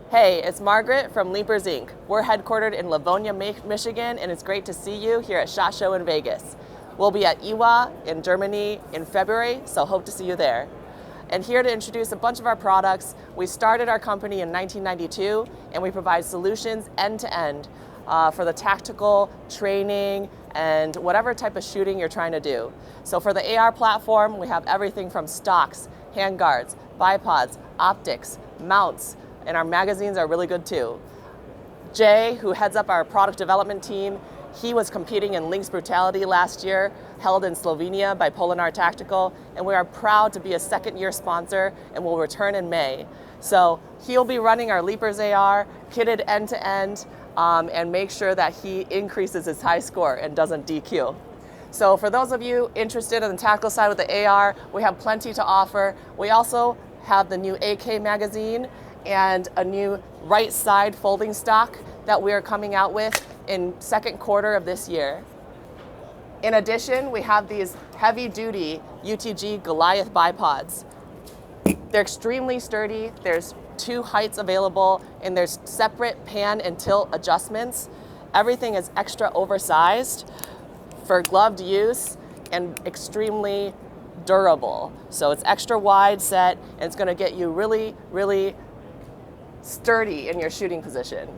Hey, it's Margaret from Leapers Inc. We're headquartered in Livonia, Michigan, and it's great to see you here at SHOT Show in Vegas. We'll be at IWA in Germany in February, so hope to see you there. And here to introduce a bunch of our products. We started our company in 1992, and we provide solutions end-to-end for the tactical training and whatever type of shooting you're trying to do. So for the AR platform, we have everything from stocks, handguards, bipods, optics, mounts, and our magazines are really good too. Jay, who heads up our product development team, he was competing in Lynx Brutality last year, held in Slovenia by Polinar Tactical, and we are proud to be a second-year sponsor and will return in May. So he'll be running our Leapers AR, kitted end-to-end, and make sure that he increases his high score and doesn't DQ. So for those of you interested in the tactical side with the AR, we have plenty to offer. We also have the new AK magazine and a new right side folding stock that we are coming out with in second quarter of this year. In addition, we have these heavy duty UTG Goliath bipods. They're extremely sturdy. There's 2 heights available, and there's separate pan and tilt adjustments. Everything is extra oversized for gloved use and extremely durable. So it's extra wide set, and it's gonna get you really, really sturdy in your shooting position.